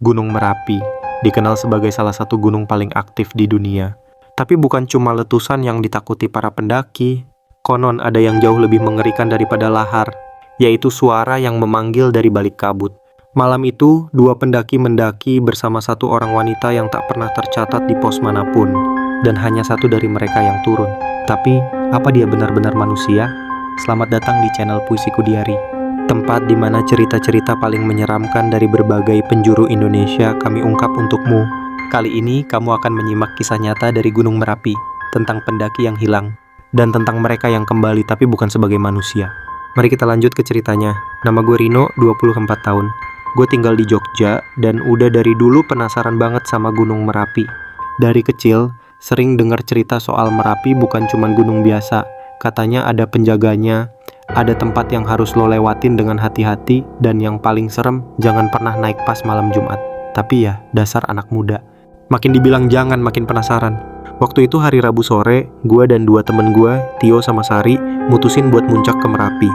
Gunung Merapi, dikenal sebagai salah satu gunung paling aktif di dunia. Tapi bukan cuma letusan yang ditakuti para pendaki. Konon ada yang jauh lebih mengerikan daripada lahar, yaitu suara yang memanggil dari balik kabut. Malam itu, dua pendaki mendaki bersama satu orang wanita yang tak pernah tercatat di pos manapun. Dan hanya satu dari mereka yang turun. Tapi, apa dia benar-benar manusia? Selamat datang di channel Puisiku Diari, tempat di mana cerita-cerita paling menyeramkan dari berbagai penjuru Indonesia kami ungkap untukmu. Kali ini kamu akan menyimak kisah nyata dari Gunung Merapi, tentang pendaki yang hilang, dan tentang mereka yang kembali tapi bukan sebagai manusia. Mari kita lanjut ke ceritanya. Nama gue Rino, 24 tahun. Gue tinggal di Jogja, dan udah dari dulu penasaran banget sama Gunung Merapi. Dari kecil, sering dengar cerita soal Merapi bukan cuma gunung biasa. Katanya ada penjaganya, ada tempat yang harus lo lewatin dengan hati-hati, dan yang paling serem, jangan pernah naik pas malam Jumat. Tapi ya, dasar anak muda. Makin dibilang jangan, makin penasaran. Waktu itu hari Rabu sore, gue dan dua temen gue, Tio sama Sari, mutusin buat muncak ke Merapi.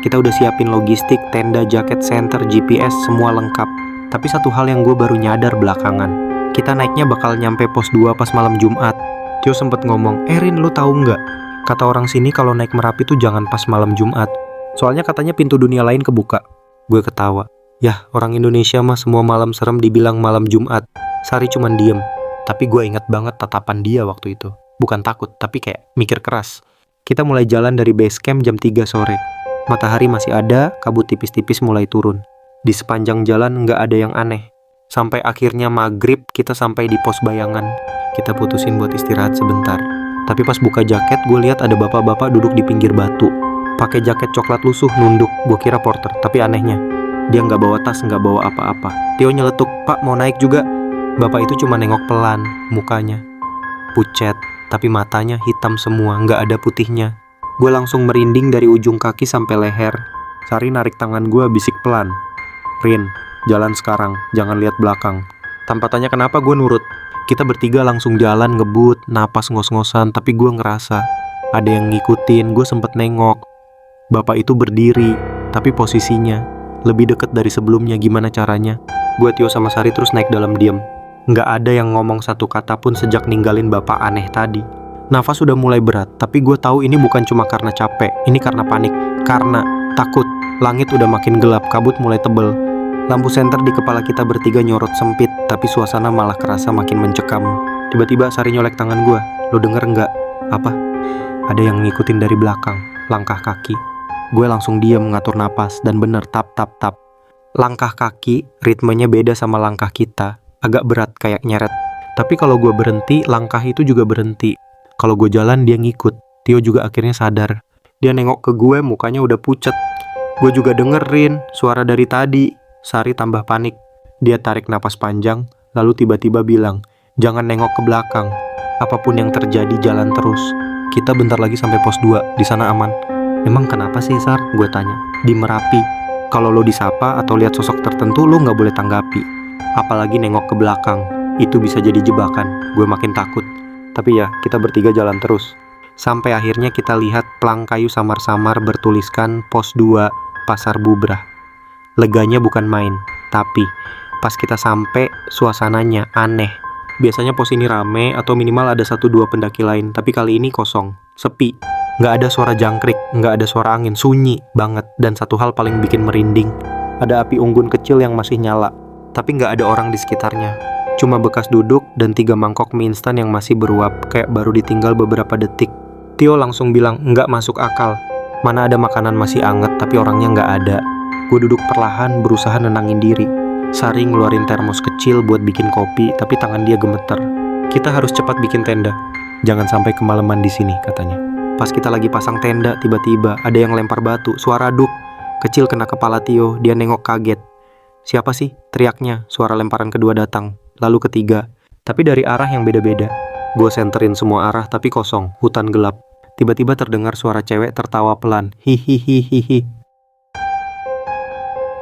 Kita udah siapin logistik, tenda, jaket, senter, GPS, semua lengkap. Tapi satu hal yang gue baru nyadar belakangan. Kita naiknya bakal nyampe pos 2 pas malam Jumat. Tio sempet ngomong, Rin, lu tahu nggak? Kata orang sini kalau naik Merapi tuh jangan pas malam Jumat. Soalnya katanya pintu dunia lain kebuka. Gue ketawa. Yah, orang Indonesia mah semua malam serem dibilang malam Jumat. Sari cuman diem. Tapi gue inget banget tatapan dia waktu itu. Bukan takut, tapi kayak mikir keras. Kita mulai jalan dari base camp jam 3 sore. Matahari masih ada, kabut tipis-tipis mulai turun. Di sepanjang jalan nggak ada yang aneh. Sampai akhirnya maghrib kita sampai di pos bayangan. Kita putusin buat istirahat sebentar. Tapi pas buka jaket gue lihat ada bapak-bapak duduk di pinggir batu. Pakai jaket coklat lusuh nunduk. Gue kira porter, tapi anehnya dia nggak bawa tas, nggak bawa apa-apa. Tio nyeletuk, Pak mau naik juga? Bapak itu cuma nengok pelan, mukanya pucet, tapi matanya hitam semua, nggak ada putihnya. Gue langsung merinding dari ujung kaki sampai leher. Sari narik tangan gue, bisik pelan, Rin, jalan sekarang, jangan lihat belakang. Tanpa tanya kenapa gue nurut. Kita bertiga langsung jalan ngebut, napas ngos-ngosan, tapi gue ngerasa ada yang ngikutin. Gue sempet nengok. Bapak itu berdiri, tapi posisinya lebih deket dari sebelumnya. Gimana caranya? Gue, Tio sama Sari terus naik dalam diam. Nggak ada yang ngomong satu kata pun sejak ninggalin bapak aneh tadi. Nafas sudah mulai berat, tapi gue tahu ini bukan cuma karena capek. Ini karena panik, karena takut. Langit udah makin gelap, kabut mulai tebel. Lampu senter di kepala kita bertiga nyorot sempit, tapi suasana malah kerasa makin mencekam. Tiba-tiba Sari nyolek tangan gue. Lo denger nggak? Apa? Ada yang ngikutin dari belakang, langkah kaki. Gue langsung diam mengatur napas, dan bener, tap tap tap. Langkah kaki, ritmenya beda sama langkah kita. Agak berat, kayak nyeret. Tapi kalau gue berhenti, langkah itu juga berhenti. Kalau gue jalan, dia ngikut. Tio juga akhirnya sadar. Dia nengok ke gue, mukanya udah pucet. Gue juga dengerin suara dari tadi. Sari tambah panik. Dia tarik napas panjang, lalu tiba-tiba bilang, jangan nengok ke belakang. Apapun yang terjadi, jalan terus. Kita bentar lagi sampai pos 2, di sana aman. Emang kenapa sih, Sar? Gue tanya. Di Merapi, kalau lo disapa atau lihat sosok tertentu, lo nggak boleh tanggapi. Apalagi nengok ke belakang. Itu bisa jadi jebakan. Gue makin takut. Tapi ya, kita bertiga jalan terus. Sampai akhirnya kita lihat pelang kayu samar-samar bertuliskan pos 2, Pasar Bubrah. Leganya bukan main, tapi pas kita sampai, suasananya aneh. Biasanya pos ini rame atau minimal ada 1-2 pendaki lain, tapi kali ini kosong, sepi. Nggak ada suara jangkrik, nggak ada suara angin, sunyi banget. Dan satu hal paling bikin merinding, ada api unggun kecil yang masih nyala, tapi nggak ada orang di sekitarnya. Cuma bekas duduk dan 3 mangkok mie instan yang masih beruap, kayak baru ditinggal beberapa detik. Tio langsung bilang, nggak masuk akal. Mana ada makanan masih anget, tapi orangnya nggak ada. Gue duduk perlahan, berusaha nenangin diri. Sari ngeluarin termos kecil buat bikin kopi, tapi tangan dia gemeter. Kita harus cepat bikin tenda. Jangan sampai kemalaman di sini, katanya. Pas kita lagi pasang tenda, tiba-tiba ada yang lempar batu. Suara duk kecil kena kepala Tio. Dia nengok kaget. Siapa sih? Teriaknya. Suara lemparan kedua datang, lalu ketiga, tapi dari arah yang beda-beda. Gue senterin semua arah, tapi kosong. Hutan gelap. Tiba-tiba terdengar suara cewek tertawa pelan. Hihihihihi.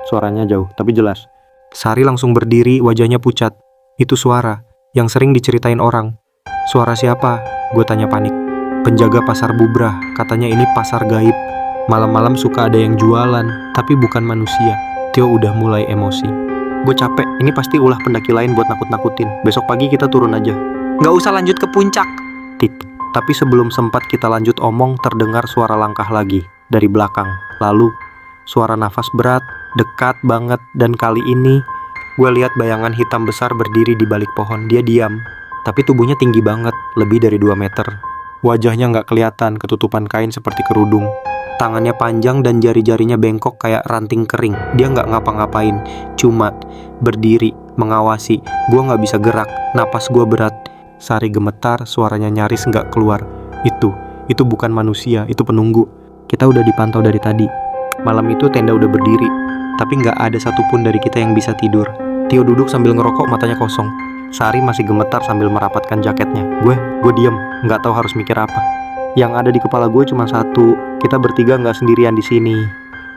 Suaranya jauh, tapi jelas. Sari langsung berdiri, wajahnya pucat. Itu suara yang sering diceritain orang. Suara siapa? Gue tanya panik. Penjaga pasar Bubrah, katanya ini pasar gaib. Malam-malam suka ada yang jualan, tapi bukan manusia. Tio udah mulai emosi. Gue capek, ini pasti ulah pendaki lain buat nakut-nakutin. Besok pagi kita turun aja. Nggak usah lanjut ke puncak. Tapi sebelum sempat kita lanjut omong, terdengar suara langkah lagi dari belakang. Lalu suara nafas berat, dekat banget, dan kali ini gue lihat bayangan hitam besar berdiri di balik pohon. Dia diam, tapi tubuhnya tinggi banget, lebih dari 2 meter. Wajahnya nggak kelihatan, ketutupan kain seperti kerudung. Tangannya panjang dan jari-jarinya bengkok kayak ranting kering. Dia nggak ngapa-ngapain, cuma berdiri, mengawasi. Gue nggak bisa gerak, napas gue berat. Sari gemetar, suaranya nyaris nggak keluar. Itu bukan manusia, itu penunggu. Kita udah dipantau dari tadi. Malam itu tenda udah berdiri, tapi nggak ada satupun dari kita yang bisa tidur. Tio duduk sambil ngerokok, matanya kosong. Sari masih gemetar sambil merapatkan jaketnya. Gue diem, nggak tahu harus mikir apa. Yang ada di kepala gue cuma satu, kita bertiga nggak sendirian di sini.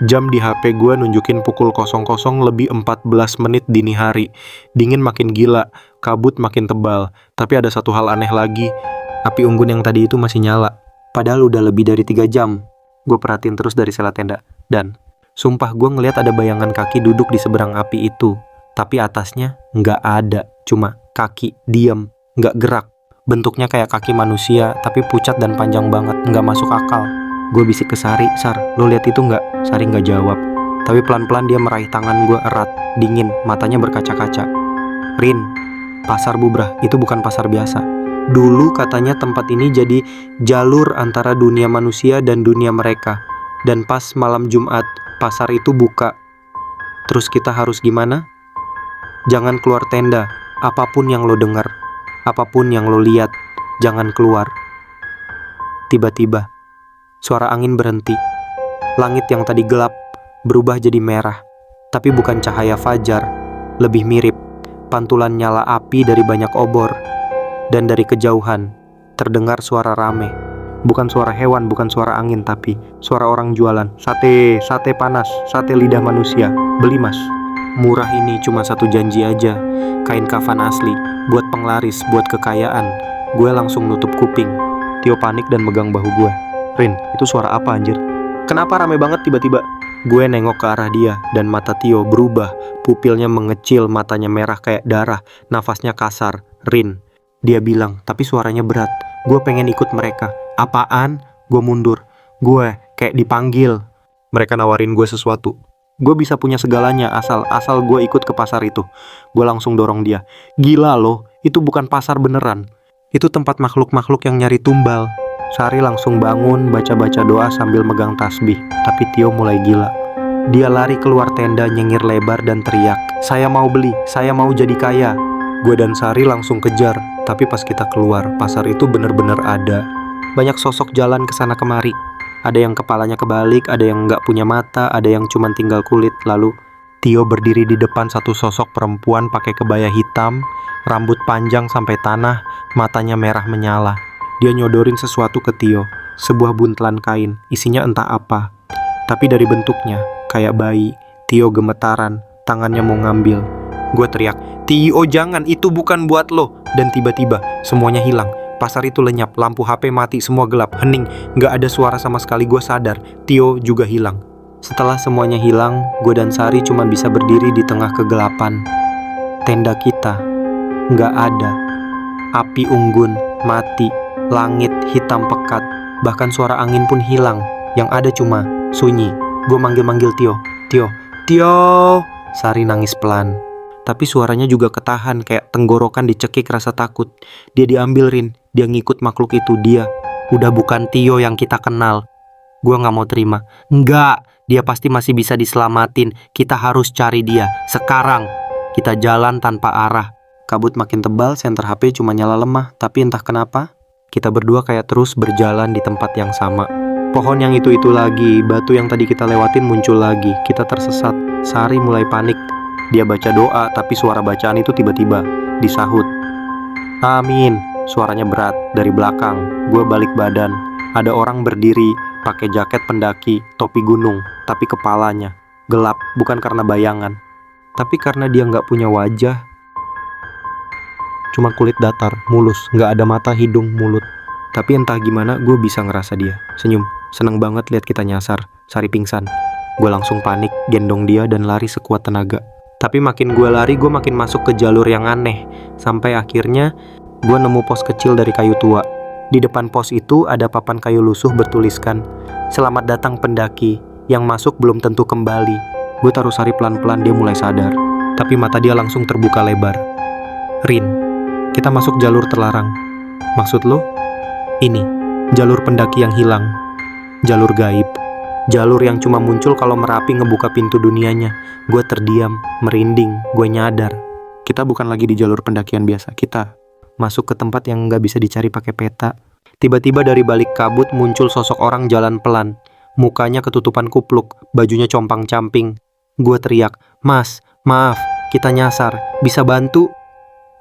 Jam di HP gue nunjukin pukul 00 lebih 14 menit dini hari. Dingin makin gila, kabut makin tebal. Tapi ada satu hal aneh lagi, api unggun yang tadi itu masih nyala. Padahal udah lebih dari 3 jam. Gue perhatiin terus dari sela tenda. Dan sumpah gue ngeliat ada bayangan kaki duduk di seberang api itu. Tapi atasnya nggak ada, cuma kaki, diam, nggak gerak. Bentuknya kayak kaki manusia, tapi pucat dan panjang banget, nggak masuk akal. Gue bisik ke Sari, "Sar, lo lihat itu nggak?" Sari nggak jawab. Tapi pelan-pelan dia meraih tangan gue erat, dingin, matanya berkaca-kaca. "Rin, pasar Bubrah, itu bukan pasar biasa. Dulu katanya tempat ini jadi jalur antara dunia manusia dan dunia mereka. Dan pas malam Jumat, pasar itu buka. Terus kita harus gimana? Jangan keluar tenda, apapun yang lo dengar, apapun yang lo lihat, jangan keluar." Tiba-tiba suara angin berhenti. Langit yang tadi gelap berubah jadi merah. Tapi bukan cahaya fajar, lebih mirip pantulan nyala api dari banyak obor. Dan dari kejauhan terdengar suara rame. Bukan suara hewan, bukan suara angin, tapi suara orang jualan. Sate panas, sate lidah manusia. Beli mas. Murah ini cuma satu janji aja. Kain kafan asli, buat penglaris, buat kekayaan. Gue langsung nutup kuping. Tio panik dan megang bahu gue. "Rin, itu suara apa anjir? Kenapa rame banget tiba-tiba?" Gue nengok ke arah dia dan mata Tio berubah. Pupilnya mengecil, matanya merah kayak darah, nafasnya kasar. "Rin," dia bilang, tapi suaranya berat. Gue pengen ikut mereka. "Apaan?" Gue mundur. Gue kayak dipanggil. Mereka nawarin gue sesuatu. Gue bisa punya segalanya asal gue ikut ke pasar itu. Gue langsung dorong dia. "Gila loh, itu bukan pasar beneran. Itu tempat makhluk-makhluk yang nyari tumbal." Sari langsung bangun, baca-baca doa sambil megang tasbih. Tapi Tio mulai gila. Dia lari keluar tenda, nyengir lebar dan teriak, "Saya mau beli, saya mau jadi kaya." Gue dan Sari langsung kejar. Tapi pas kita keluar, pasar itu bener-bener ada. Banyak sosok jalan kesana kemari. Ada yang kepalanya kebalik, ada yang nggak punya mata, ada yang cuma tinggal kulit. Lalu Tio berdiri di depan satu sosok perempuan pakai kebaya hitam, rambut panjang sampai tanah, matanya merah menyala. Dia nyodorin sesuatu ke Tio, sebuah buntelan kain, isinya entah apa. Tapi dari bentuknya, kayak bayi. Tio gemetaran, tangannya mau ngambil. Gue teriak, "Tio jangan, itu bukan buat lo." Dan tiba-tiba, semuanya hilang. Pasar itu lenyap, lampu HP mati, semua gelap, hening. Gak ada suara sama sekali. Gue sadar, Tio juga hilang. Setelah semuanya hilang, gue dan Sari cuma bisa berdiri di tengah kegelapan. Tenda kita gak ada. Api unggun, mati. Langit hitam pekat, bahkan suara angin pun hilang. Yang ada cuma sunyi. Gue manggil-manggil Tio. "Tio, Tio!" Sari nangis pelan. Tapi suaranya juga ketahan, kayak tenggorokan dicekik rasa takut. Dia diambil, Rin. Dia ngikut makhluk itu. Dia udah bukan Tio yang kita kenal. Gue gak mau terima. "Enggak, dia pasti masih bisa diselamatin. Kita harus cari dia, sekarang." Kita jalan tanpa arah. Kabut makin tebal, senter HP cuma nyala lemah. Tapi entah kenapa kita berdua kayak terus berjalan di tempat yang sama. Pohon yang itu lagi, batu yang tadi kita lewatin muncul lagi. Kita tersesat. Sari mulai panik. Dia baca doa, tapi suara bacaan itu tiba-tiba disahut. "Amin." Suaranya berat dari belakang. Gue balik badan. Ada orang berdiri, pakai jaket pendaki, topi gunung, tapi kepalanya gelap, bukan karena bayangan, tapi karena dia nggak punya wajah. Cuma kulit datar, mulus, nggak ada mata, hidung, mulut. Tapi entah gimana gue bisa ngerasa dia senyum. Seneng banget lihat kita nyasar. Sari pingsan. Gue langsung panik, gendong dia dan lari sekuat tenaga. Tapi makin gue lari, gue makin masuk ke jalur yang aneh. Sampai akhirnya gue nemu pos kecil dari kayu tua. Di depan pos itu ada papan kayu lusuh bertuliskan, "Selamat datang pendaki, yang masuk belum tentu kembali." Gue taruh Sari pelan-pelan, dia mulai sadar. Tapi mata dia langsung terbuka lebar. "Rin, kita masuk jalur terlarang." "Maksud lo?" "Ini, jalur pendaki yang hilang. Jalur gaib. Jalur yang cuma muncul kalau Merapi ngebuka pintu dunianya." Gue terdiam, merinding, gue nyadar. Kita bukan lagi di jalur pendakian biasa, kita masuk ke tempat yang gak bisa dicari pakai peta. Tiba-tiba dari balik kabut muncul sosok orang jalan pelan. Mukanya ketutupan kupluk, bajunya compang-camping. Gue teriak, "Mas, maaf, kita nyasar, bisa bantu?"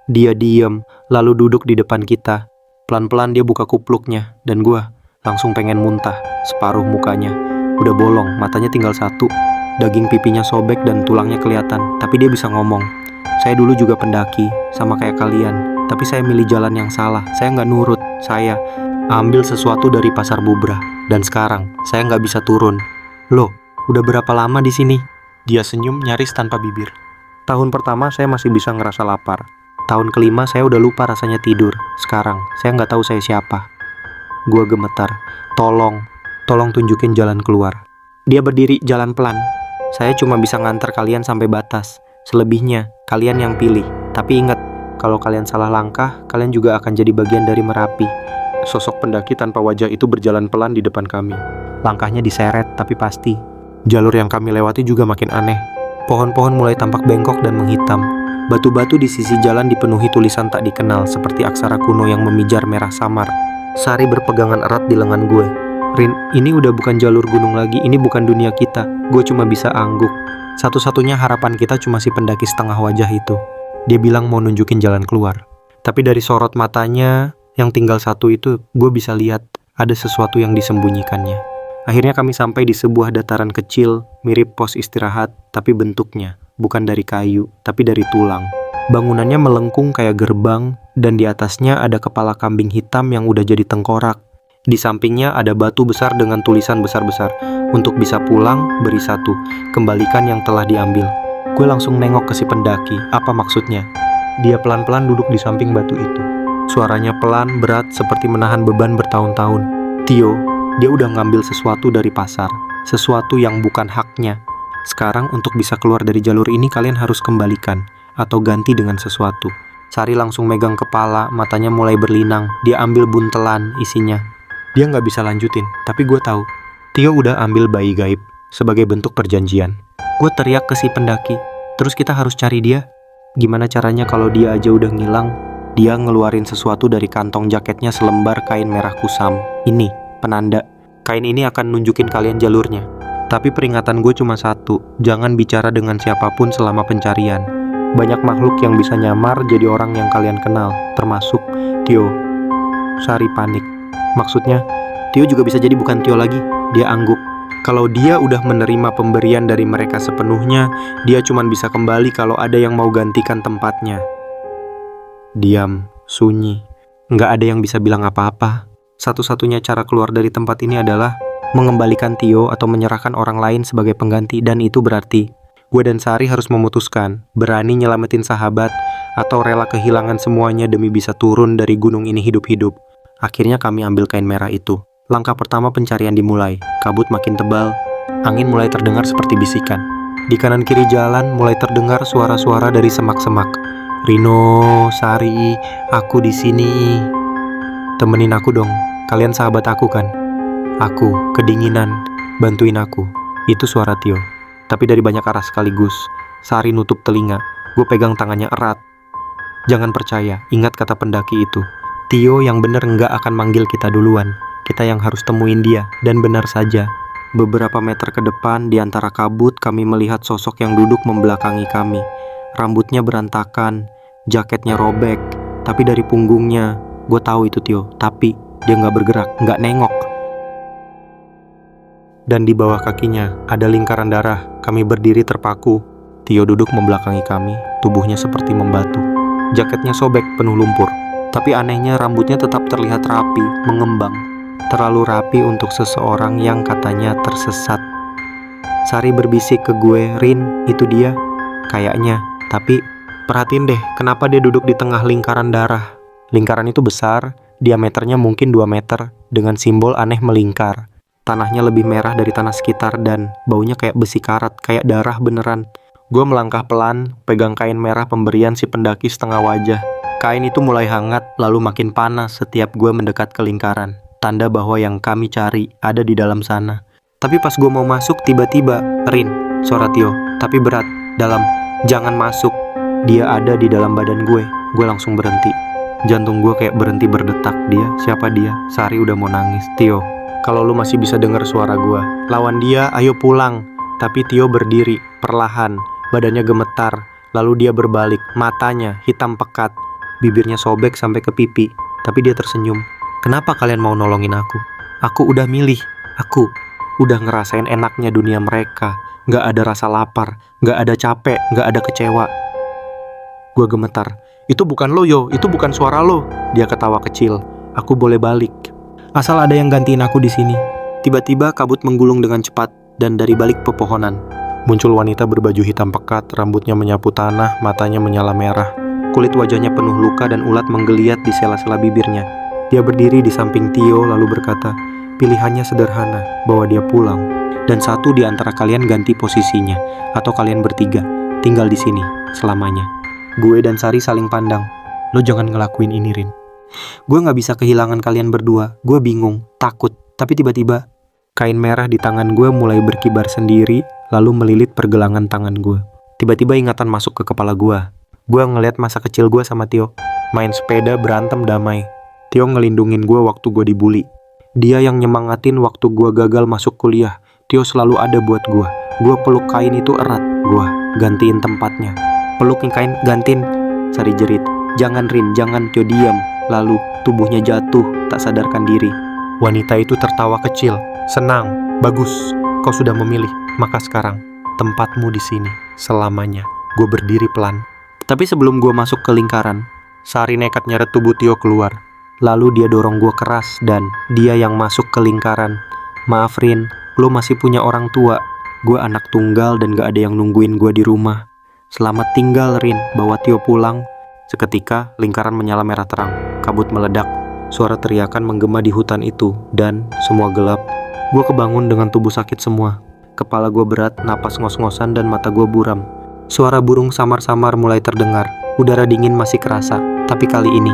Dia diem, lalu duduk di depan kita. Pelan-pelan dia buka kupluknya, dan gue langsung pengen muntah. Separuh mukanya udah bolong, matanya tinggal satu. Daging pipinya sobek dan tulangnya kelihatan, tapi dia bisa ngomong. "Saya dulu juga pendaki, sama kayak kalian. Tapi saya milih jalan yang salah, saya nggak nurut. Saya ambil sesuatu dari pasar bubrah. Dan sekarang, saya nggak bisa turun." "Loh, udah berapa lama di sini?" Dia senyum nyaris tanpa bibir. "Tahun pertama saya masih bisa ngerasa lapar. Tahun kelima saya udah lupa rasanya tidur. Sekarang, saya nggak tahu saya siapa." Gua gemetar. Tolong tunjukin jalan keluar." Dia berdiri jalan pelan. "Saya cuma bisa nganter kalian sampai batas. Selebihnya, kalian yang pilih. Tapi ingat, kalau kalian salah langkah, kalian juga akan jadi bagian dari Merapi." Sosok pendaki tanpa wajah itu berjalan pelan di depan kami. Langkahnya diseret, tapi pasti. Jalur yang kami lewati juga makin aneh. Pohon-pohon mulai tampak bengkok dan menghitam. Batu-batu di sisi jalan dipenuhi tulisan tak dikenal, seperti aksara kuno yang memijar merah samar. Sari berpegangan erat di lengan gue. "Rin, ini udah bukan jalur gunung lagi, ini bukan dunia kita. Gue cuma bisa angguk." Satu-satunya harapan kita cuma si pendaki setengah wajah itu. Dia bilang mau nunjukin jalan keluar. Tapi dari sorot matanya yang tinggal satu itu, gue bisa lihat ada sesuatu yang disembunyikannya. Akhirnya kami sampai di sebuah dataran kecil, mirip pos istirahat, tapi bentuknya bukan dari kayu, tapi dari tulang. Bangunannya melengkung kayak gerbang, dan di atasnya ada kepala kambing hitam yang udah jadi tengkorak. Di sampingnya ada batu besar dengan tulisan besar-besar, "Untuk bisa pulang, beri 1, kembalikan yang telah diambil." Gue langsung nengok ke si pendaki, apa maksudnya? Dia pelan-pelan duduk di samping batu itu. Suaranya pelan, berat, seperti menahan beban bertahun-tahun. "Tio, dia udah ngambil sesuatu dari pasar, sesuatu yang bukan haknya. Sekarang untuk bisa keluar dari jalur ini kalian harus kembalikan, atau ganti dengan sesuatu." Sari langsung megang kepala, matanya mulai berlinang. Dia ambil buntelan, isinya. Dia nggak bisa lanjutin, tapi gue tahu Tio udah ambil bayi gaib sebagai bentuk perjanjian. Gue teriak ke si pendaki, "Terus kita harus cari dia? Gimana caranya kalau dia aja udah ngilang?" Dia ngeluarin sesuatu dari kantong jaketnya, selembar kain merah kusam. "Ini, penanda. Kain ini akan nunjukin kalian jalurnya. Tapi peringatan gue cuma satu, jangan bicara dengan siapapun selama pencarian. Banyak makhluk yang bisa nyamar jadi orang yang kalian kenal, termasuk Tio." Sari panik. "Maksudnya, Tio juga bisa jadi bukan Tio lagi?" Dia angguk. "Kalau dia udah menerima pemberian dari mereka sepenuhnya, dia cuma bisa kembali kalau ada yang mau gantikan tempatnya." Diam, sunyi. Nggak ada yang bisa bilang apa-apa. Satu-satunya cara keluar dari tempat ini adalah mengembalikan Tio atau menyerahkan orang lain sebagai pengganti, dan itu berarti gue dan Sari harus memutuskan, berani nyelamatin sahabat atau rela kehilangan semuanya demi bisa turun dari gunung ini hidup-hidup. Akhirnya kami ambil kain merah itu. Langkah pertama pencarian dimulai. Kabut makin tebal. Angin mulai terdengar seperti bisikan. Di kanan kiri jalan mulai terdengar suara-suara dari semak-semak. "Rino, Sari, aku di sini. Temenin aku dong. Kalian sahabat aku kan?" "Aku, kedinginan. Bantuin aku." Itu suara Tio. Tapi dari banyak arah sekaligus. Sari nutup telinga. Gue pegang tangannya erat. "Jangan percaya, ingat kata pendaki itu. Tio yang bener nggak akan manggil kita duluan. Kita yang harus temuin dia." Dan benar saja. Beberapa meter ke depan, di antara kabut, kami melihat sosok yang duduk membelakangi kami. Rambutnya berantakan, jaketnya robek, tapi dari punggungnya, gue tahu itu Tio. Tapi dia nggak bergerak, nggak nengok. Dan di bawah kakinya ada lingkaran darah. Kami berdiri terpaku. Tio duduk membelakangi kami, tubuhnya seperti membatu. Jaketnya sobek, penuh lumpur. Tapi anehnya rambutnya tetap terlihat rapi, mengembang. Terlalu rapi untuk seseorang yang katanya tersesat. Sari berbisik ke gue, "Rin, itu dia." Kayaknya. Tapi perhatiin deh, kenapa dia duduk di tengah lingkaran darah. Lingkaran itu besar, diameternya mungkin 2 meter, dengan simbol aneh melingkar. Tanahnya lebih merah dari tanah sekitar dan baunya kayak besi karat, kayak darah beneran. Gue melangkah pelan, pegang kain merah pemberian si pendaki setengah wajah. Kain itu mulai hangat, lalu makin panas setiap gue mendekat ke lingkaran. Tanda bahwa yang kami cari ada di dalam sana. Tapi pas gue mau masuk, tiba-tiba, Rin, suara Tio, tapi berat, dalam, jangan masuk. Dia ada di dalam badan gue. Gue langsung berhenti. Jantung gue kayak berhenti berdetak. Dia, siapa dia? Sari udah mau nangis. Tio, kalau lu masih bisa dengar suara gue, lawan dia, ayo pulang. Tapi Tio berdiri, perlahan, badannya gemetar. Lalu dia berbalik, matanya hitam pekat, bibirnya sobek sampai ke pipi. Tapi dia tersenyum. Kenapa kalian mau nolongin aku? Aku udah milih. Aku udah ngerasain enaknya dunia mereka. Gak ada rasa lapar, gak ada capek, gak ada kecewa. Gue gemetar. Itu bukan lo, Yo, itu bukan suara lo. Dia ketawa kecil. Aku boleh balik. Asal ada yang gantiin aku di sini. Tiba-tiba kabut menggulung dengan cepat dan dari balik pepohonan muncul wanita berbaju hitam pekat, rambutnya menyapu tanah, matanya menyala merah. Kulit wajahnya penuh luka dan ulat menggeliat di sela-sela bibirnya. Dia berdiri di samping Tio lalu berkata, pilihannya sederhana, bawa dia pulang. Dan satu di antara kalian ganti posisinya, atau kalian bertiga tinggal di sini selamanya. Gue dan Sari saling pandang. Lo jangan ngelakuin ini, Rin. Gue gak bisa kehilangan kalian berdua. Gue bingung, takut. Tapi tiba-tiba kain merah di tangan gue mulai berkibar sendiri, lalu melilit pergelangan tangan gue. Tiba-tiba ingatan masuk ke kepala gue. Gue ngeliat masa kecil gue sama Tio. Main sepeda, berantem, damai. Tio ngelindungin gue waktu gue dibully. Dia yang nyemangatin waktu gue gagal masuk kuliah. Tio selalu ada buat gue. Gue peluk kain itu erat. Gue gantiin tempatnya. Peluk kain, gantiin. Sari jerit. Jangan, Rin, jangan. Tio diam. Lalu tubuhnya jatuh, tak sadarkan diri. Wanita itu tertawa kecil. Senang, bagus. Kau sudah memilih. Maka sekarang tempatmu di sini selamanya. Gue berdiri pelan. Tapi sebelum gue masuk ke lingkaran, Sari nekat nyeret tubuh Tio keluar. Lalu dia dorong gue keras dan dia yang masuk ke lingkaran. Maaf, Rin, lo masih punya orang tua. Gue anak tunggal dan gak ada yang nungguin gue di rumah. Selamat tinggal, Rin, bawa Tio pulang. Seketika lingkaran menyala merah terang. Kabut meledak. Suara teriakan menggema di hutan itu dan semua gelap. Gue kebangun dengan tubuh sakit semua. Kepala gue berat, napas ngos-ngosan dan mata gue buram. Suara burung samar-samar mulai terdengar. Udara dingin masih kerasa. Tapi kali ini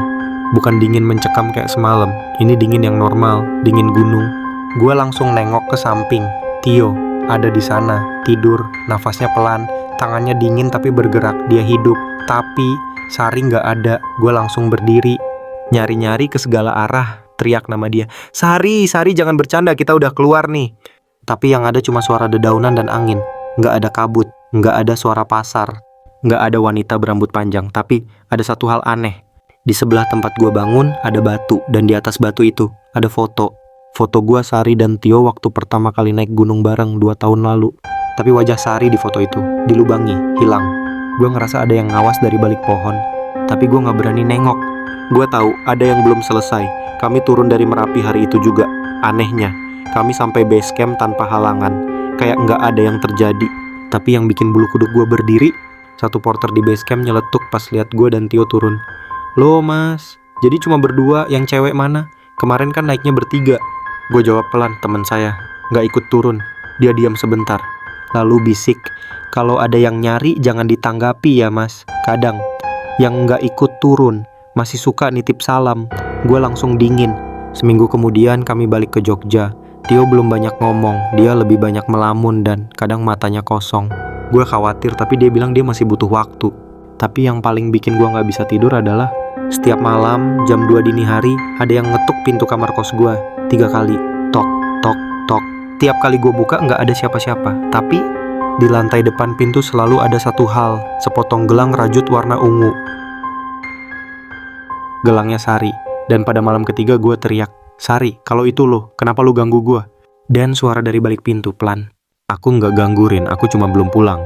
bukan dingin mencekam kayak semalam. Ini dingin yang normal, dingin gunung. Gue langsung nengok ke samping. Tio ada di sana, tidur, nafasnya pelan, tangannya dingin tapi bergerak, dia hidup. Tapi Sari gak ada. Gue langsung berdiri, nyari-nyari ke segala arah, teriak nama dia. Sari, Sari jangan bercanda, kita udah keluar nih. Tapi yang ada cuma suara dedaunan dan angin. Gak ada kabut, gak ada suara pasar, gak ada wanita berambut panjang. Tapi ada satu hal aneh. Di sebelah tempat gue bangun ada batu, dan di atas batu itu ada foto. Foto gue, Sari, dan Tio waktu pertama kali naik gunung bareng 2 tahun lalu. Tapi wajah Sari di foto itu dilubangi, hilang. Gue ngerasa ada yang ngawas dari balik pohon, tapi gue gak berani nengok. Gue tahu ada yang belum selesai. Kami turun dari Merapi hari itu juga. Anehnya, kami sampai base camp tanpa halangan, kayak gak ada yang terjadi. Tapi yang bikin bulu kuduk gue berdiri, satu porter di base camp nyeletuk pas lihat gue dan Tio turun. Loh mas, jadi cuma berdua, yang cewek mana? Kemarin kan naiknya bertiga. Gue jawab pelan, teman saya gak ikut turun. Dia diam sebentar, lalu bisik, kalau ada yang nyari jangan ditanggapi ya mas. Kadang yang gak ikut turun masih suka nitip salam. Gue langsung dingin. Seminggu kemudian kami balik ke Jogja. Tio belum banyak ngomong, dia lebih banyak melamun dan kadang matanya kosong. Gue khawatir tapi dia bilang dia masih butuh waktu. Tapi yang paling bikin gue gak bisa tidur adalah setiap malam jam 2 dini hari ada yang ngetuk pintu kamar kos gue 3 kali. Tok, tok, tok. Tiap kali gue buka gak ada siapa-siapa. Tapi di lantai depan pintu selalu ada satu hal, sepotong gelang rajut warna ungu. Gelangnya Sari. Dan pada malam ketiga gue teriak, Sari, kalau itu lo, kenapa lo ganggu gue? Dan suara dari balik pintu pelan, aku gak gangguin, aku cuma belum pulang.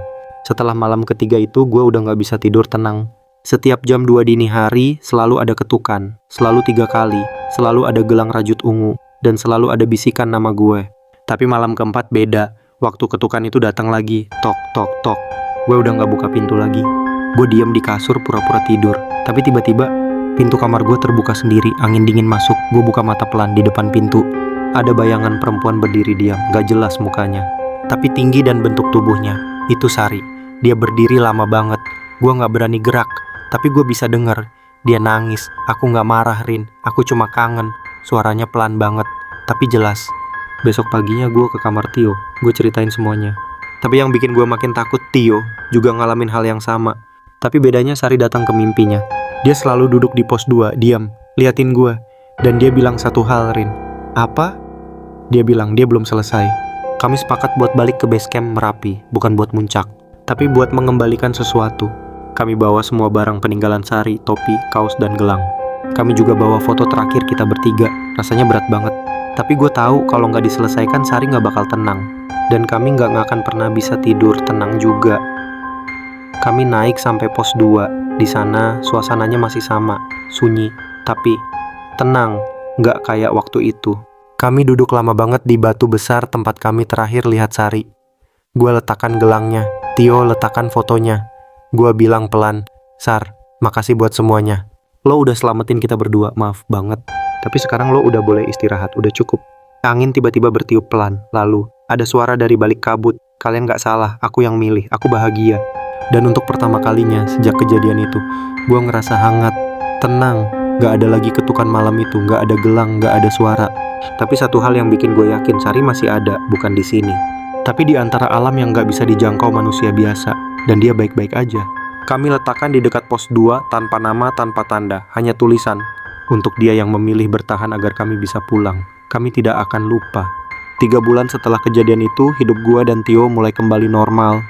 Setelah malam ketiga itu gue udah gak bisa tidur tenang. Setiap jam 2 dini hari selalu ada ketukan, selalu 3 kali, selalu ada gelang rajut ungu, dan selalu ada bisikan nama gue. Tapi malam keempat beda. Waktu ketukan itu datang lagi, tok, tok, tok. Gue udah gak buka pintu lagi. Gue diam di kasur pura-pura tidur. Tapi tiba-tiba pintu kamar gue terbuka sendiri. Angin dingin masuk. Gue buka mata pelan di depan pintu. Ada bayangan perempuan berdiri diam. Gak jelas mukanya, tapi tinggi dan bentuk tubuhnya. Itu Sari. Dia berdiri lama banget. Gue gak berani gerak, tapi gue bisa denger. Dia nangis. Aku gak marah, Rin. Aku cuma kangen. Suaranya pelan banget, tapi jelas. Besok paginya gue ke kamar Tio. Gue ceritain semuanya. Tapi yang bikin gue makin takut, Tio juga ngalamin hal yang sama. Tapi bedanya Sari datang ke mimpinya. Dia selalu duduk di pos 2, diam, liatin gue. Dan dia bilang satu hal, Rin. Apa? Dia bilang dia belum selesai. Kami sepakat buat balik ke base camp Merapi. Bukan buat muncak, tapi buat mengembalikan sesuatu. Kami bawa semua barang peninggalan Sari, topi, kaos, dan gelang. Kami juga bawa foto terakhir kita bertiga. Rasanya berat banget. Tapi gue tahu kalau nggak diselesaikan Sari nggak bakal tenang. Dan kami nggak akan pernah bisa tidur tenang juga. Kami naik sampai pos 2. Di sana suasananya masih sama, sunyi, tapi tenang, nggak kayak waktu itu. Kami duduk lama banget di batu besar tempat kami terakhir lihat Sari. Gue letakkan gelangnya, Tio letakkan fotonya. Gue bilang pelan, Sar, makasih buat semuanya. Lo udah selamatin kita berdua, maaf banget. Tapi sekarang lo udah boleh istirahat, udah cukup. Angin tiba-tiba bertiup pelan, lalu ada suara dari balik kabut. Kalian gak salah, aku yang milih, aku bahagia. Dan untuk pertama kalinya sejak kejadian itu, gue ngerasa hangat, tenang. Gak ada lagi ketukan malam itu, gak ada gelang, gak ada suara. Tapi satu hal yang bikin gue yakin, Sari masih ada, bukan di sini. Tapi di antara alam yang gak bisa dijangkau manusia biasa. Dan dia baik-baik aja. Kami letakkan di dekat pos 2, tanpa nama, tanpa tanda, hanya tulisan. Untuk dia yang memilih bertahan agar kami bisa pulang. Kami tidak akan lupa. 3 bulan setelah kejadian itu, hidup gua dan Tio mulai kembali normal.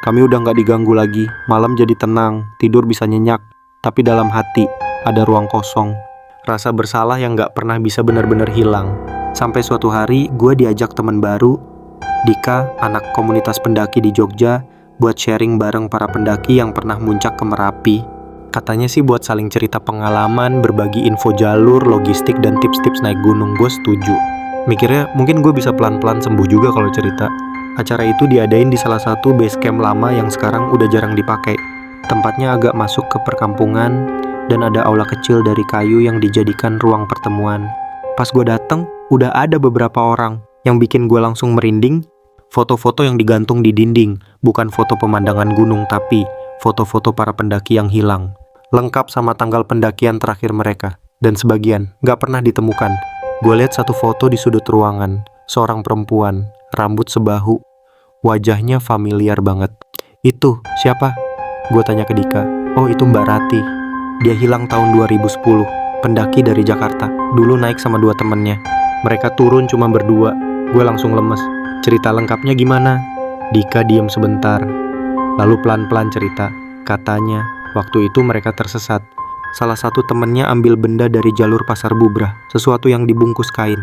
Kami udah gak diganggu lagi, malam jadi tenang, tidur bisa nyenyak. Tapi dalam hati, ada ruang kosong. Rasa bersalah yang gak pernah bisa benar-benar hilang. Sampai suatu hari, gua diajak teman baru, Dika, anak komunitas pendaki di Jogja, buat sharing bareng para pendaki yang pernah muncak ke Merapi. Katanya sih buat saling cerita pengalaman, berbagi info jalur, logistik, dan tips-tips naik gunung. Gue setuju. Mikirnya mungkin gue bisa pelan-pelan sembuh juga kalau cerita. Acara itu diadain di salah satu base camp lama yang sekarang udah jarang dipakai. Tempatnya agak masuk ke perkampungan, dan ada aula kecil dari kayu yang dijadikan ruang pertemuan. Pas gue dateng, udah ada beberapa orang. Yang bikin gue langsung merinding, foto-foto yang digantung di dinding. Bukan foto pemandangan gunung, tapi foto-foto para pendaki yang hilang. Lengkap sama tanggal pendakian terakhir mereka. Dan sebagian gak pernah ditemukan. Gue lihat satu foto di sudut ruangan. Seorang perempuan, rambut sebahu. Wajahnya familiar banget. Itu siapa? Gue tanya ke Dika. Oh, itu Mbak Rati. Dia hilang tahun 2010. Pendaki dari Jakarta. Dulu naik sama 2 temennya. Mereka turun cuma berdua. Gue langsung lemes. Cerita lengkapnya gimana? Dika diam sebentar. Lalu pelan-pelan cerita. Katanya, waktu itu mereka tersesat. Salah satu temennya ambil benda dari jalur pasar bubrah, sesuatu yang dibungkus kain.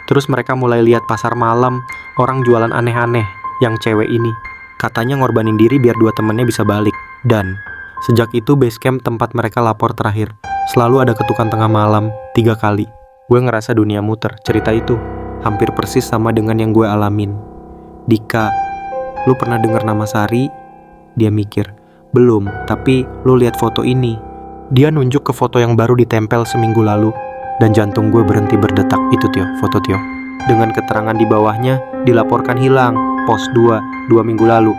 Terus mereka mulai lihat pasar malam, orang jualan aneh-aneh, yang cewek ini. Katanya ngorbanin diri biar 2 temennya bisa balik. Dan sejak itu base camp tempat mereka lapor terakhir. Selalu ada ketukan tengah malam, 3 kali. Gue ngerasa dunia muter, cerita itu hampir persis sama dengan yang gue alamin. Dika, lu pernah dengar nama Sari? Dia mikir, belum, tapi lu lihat foto ini. Dia nunjuk ke foto yang baru ditempel seminggu lalu. Dan jantung gue berhenti berdetak. Itu Tio, foto Tio. Dengan keterangan di bawahnya, dilaporkan hilang, pos 2, 2 minggu lalu.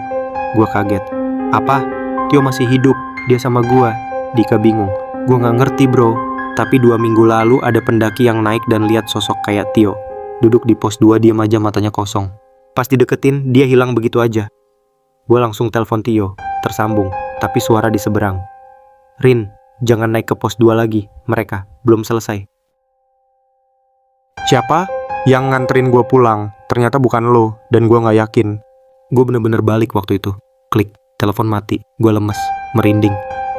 Gue kaget. Apa? Tio masih hidup, dia sama gue. Dika bingung. Gue gak ngerti bro. Tapi 2 minggu lalu ada pendaki yang naik dan lihat sosok kayak Tio. Duduk di pos 2, diam aja, matanya kosong. Pas dideketin, dia hilang begitu aja. Gue langsung telepon Tio, tersambung, tapi suara di seberang. Rin, jangan naik ke pos 2 lagi, mereka belum selesai. Siapa? Yang nganterin gue pulang, ternyata bukan lo, dan gue gak yakin. Gue bener-bener balik waktu itu. Klik, telepon mati, gue lemes, merinding.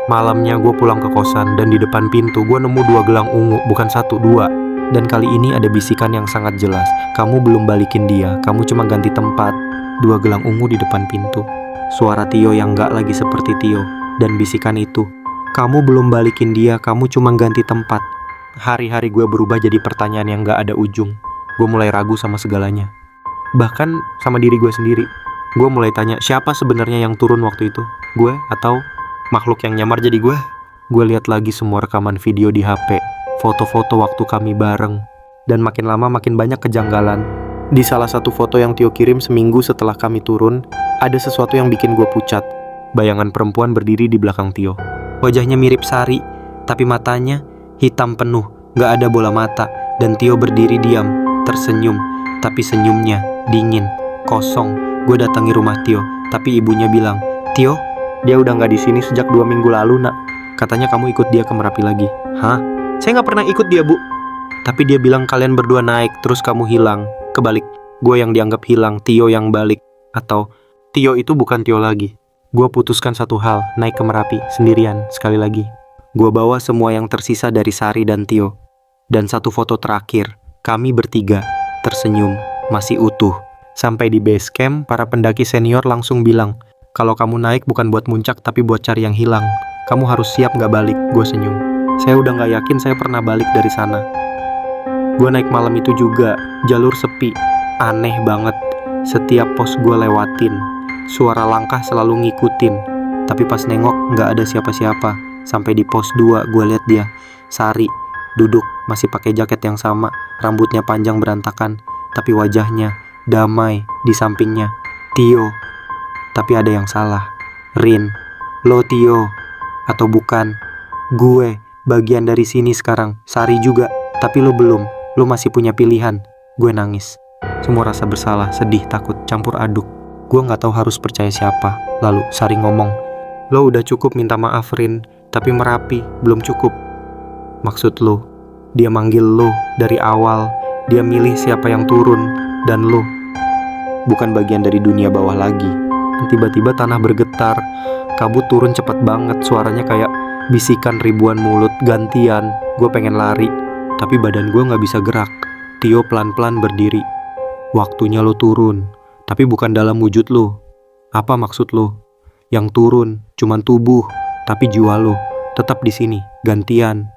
Malamnya gue pulang ke kosan, dan di depan pintu gue nemu 2 gelang ungu, bukan 1, 2. Dan kali ini ada bisikan yang sangat jelas. Kamu belum balikin dia, kamu cuma ganti tempat. 2 gelang ungu di depan pintu. Suara Tio yang gak lagi seperti Tio. Dan bisikan itu, kamu belum balikin dia, kamu cuma ganti tempat. Hari-hari gue berubah jadi pertanyaan yang gak ada ujung. Gue mulai ragu sama segalanya. Bahkan sama diri gue sendiri. Gue mulai tanya, siapa sebenarnya yang turun waktu itu? Gue atau makhluk yang nyamar jadi gue? Gue lihat lagi semua rekaman video di HP, foto-foto waktu kami bareng, dan makin lama makin banyak kejanggalan. Di salah satu foto yang Tio kirim seminggu setelah kami turun, ada sesuatu yang bikin gue pucat. Bayangan perempuan berdiri di belakang Tio. Wajahnya mirip Sari, tapi matanya hitam penuh, gak ada bola mata, dan Tio berdiri diam, tersenyum, tapi senyumnya dingin, kosong. Gue datangi rumah Tio, tapi ibunya bilang, Tio, dia udah gak di sini sejak 2 minggu lalu, nak. Katanya kamu ikut dia ke Merapi lagi. Hah? Saya gak pernah ikut dia, Bu. Tapi dia bilang kalian berdua naik, terus kamu hilang. Kebalik, gue yang dianggap hilang, Tio yang balik. Atau, Tio itu bukan Tio lagi. Gue putuskan satu hal, naik ke Merapi, sendirian, sekali lagi. Gue bawa semua yang tersisa dari Sari dan Tio. Dan satu foto terakhir, kami bertiga, tersenyum, masih utuh. Sampai di base camp, para pendaki senior langsung bilang, kalau kamu naik bukan buat muncak tapi buat cari yang hilang. Kamu harus siap gak balik. Gue senyum. Saya udah gak yakin saya pernah balik dari sana. Gue naik malam itu juga, jalur sepi, aneh banget. Setiap pos gue lewatin, suara langkah selalu ngikutin. Tapi pas nengok gak ada siapa-siapa. Sampai di pos 2 gue lihat dia, Sari, duduk, masih pakai jaket yang sama, rambutnya panjang berantakan, tapi wajahnya damai. Di sampingnya Tio. Tapi ada yang salah. Rin, lo Tio atau bukan? Gue bagian dari sini sekarang. Sari juga, tapi lo belum. Lo masih punya pilihan. Gue nangis. Semua rasa bersalah, sedih, takut, campur aduk. Gue gak tahu harus percaya siapa. Lalu Sari ngomong, lo udah cukup minta maaf Rin, tapi Merapi belum cukup. Maksud lo, dia manggil lo dari awal. Dia milih siapa yang turun. Dan lo bukan bagian dari dunia bawah lagi. Tiba-tiba tanah bergetar, kabut turun cepat banget, suaranya kayak bisikan ribuan mulut gantian. Gue pengen lari, tapi badan gue gak bisa gerak. Tio pelan-pelan berdiri. Waktunya lo turun, tapi bukan dalam wujud lo. Apa maksud lo? Yang turun cuman tubuh, tapi jiwa lo tetap di sini, gantian.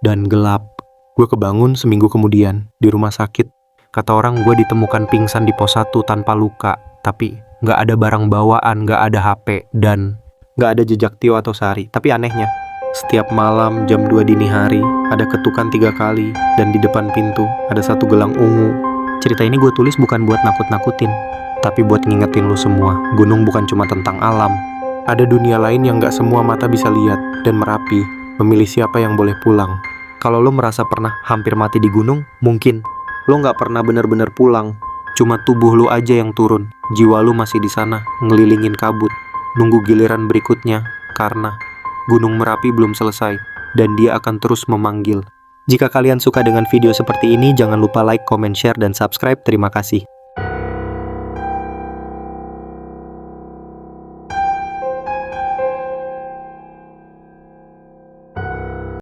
Dan gelap. Gue kebangun seminggu kemudian di rumah sakit. Kata orang gue ditemukan pingsan di pos 1 tanpa luka, tapi gak ada barang bawaan, gak ada HP, dan gak ada jejak Tio atau Sari. Tapi anehnya, setiap malam jam 2 dini hari, ada ketukan 3 kali, dan di depan pintu ada satu gelang ungu. Cerita ini gue tulis bukan buat nakut-nakutin, tapi buat ngingetin lo semua, gunung bukan cuma tentang alam. Ada dunia lain yang gak semua mata bisa lihat, dan Merapi memilih siapa yang boleh pulang. Kalau lo merasa pernah hampir mati di gunung, mungkin lo gak pernah benar-benar pulang. Cuma tubuh lo aja yang turun. Jiwa lo masih di sana, ngelilingin kabut, nunggu giliran berikutnya, karena Gunung Merapi belum selesai, dan dia akan terus memanggil. Jika kalian suka dengan video seperti ini, jangan lupa like, comment, share, dan subscribe. Terima kasih.